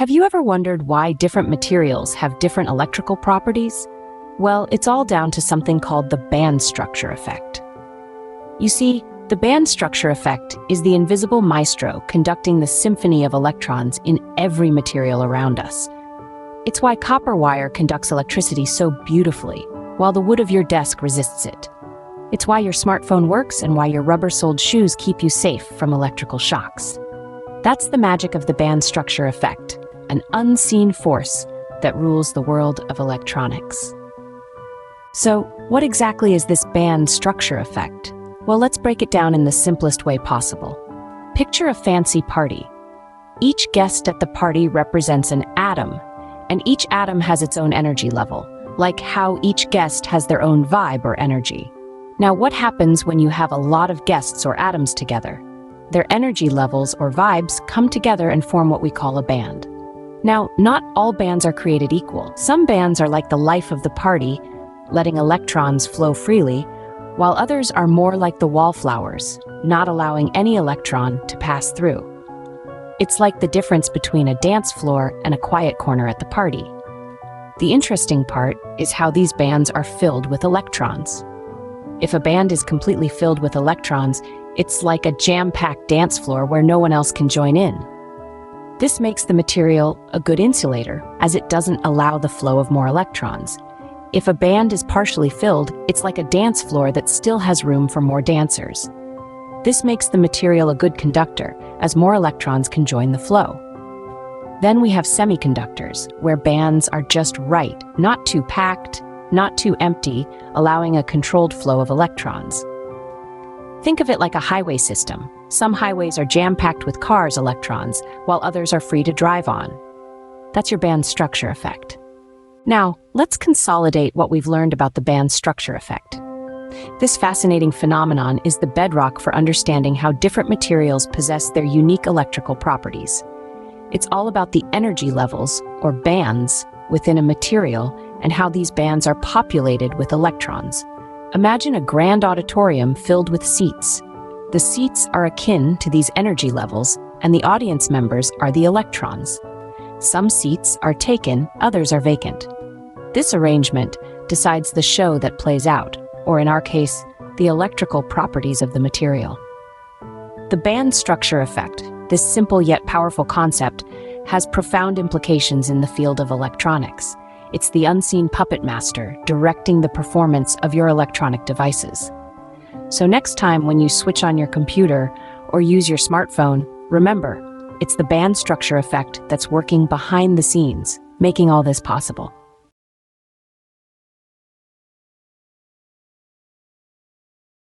Have you ever wondered why different materials have different electrical properties? Well, it's all down to something called the band structure effect. You see, the band structure effect is the invisible maestro conducting the symphony of electrons in every material around us. It's why copper wire conducts electricity so beautifully, while the wood of your desk resists it. It's why your smartphone works and why your rubber-soled shoes keep you safe from electrical shocks. That's the magic of the band structure effect, an unseen force that rules the world of electronics. So, what exactly is this band structure effect? Well, let's break it down in the simplest way possible. Picture a fancy party. Each guest at the party represents an atom, and each atom has its own energy level, like how each guest has their own vibe or energy. Now, what happens when you have a lot of guests or atoms together? Their energy levels or vibes come together and form what we call a band. Now, not all bands are created equal. Some bands are like the life of the party, letting electrons flow freely, while others are more like the wallflowers, not allowing any electron to pass through. It's like the difference between a dance floor and a quiet corner at the party. The interesting part is how these bands are filled with electrons. If a band is completely filled with electrons, it's like a jam-packed dance floor where no one else can join in. This makes the material a good insulator, as it doesn't allow the flow of more electrons. If a band is partially filled, it's like a dance floor that still has room for more dancers. This makes the material a good conductor, as more electrons can join the flow. Then we have semiconductors, where bands are just right, not too packed, not too empty, allowing a controlled flow of electrons. Think of it like a highway system. Some highways are jam-packed with cars' electrons, while others are free to drive on. That's your band structure effect. Now, let's consolidate what we've learned about the band structure effect. This fascinating phenomenon is the bedrock for understanding how different materials possess their unique electrical properties. It's all about the energy levels, or bands, within a material and how these bands are populated with electrons. Imagine a grand auditorium filled with seats. The seats are akin to these energy levels, and the audience members are the electrons. Some seats are taken, others are vacant. This arrangement decides the show that plays out, or in our case, the electrical properties of the material. The band structure effect, this simple yet powerful concept, has profound implications in the field of electronics. It's the unseen puppet master directing the performance of your electronic devices. So next time when you switch on your computer or use your smartphone, remember, it's the band structure effect that's working behind the scenes, making all this possible.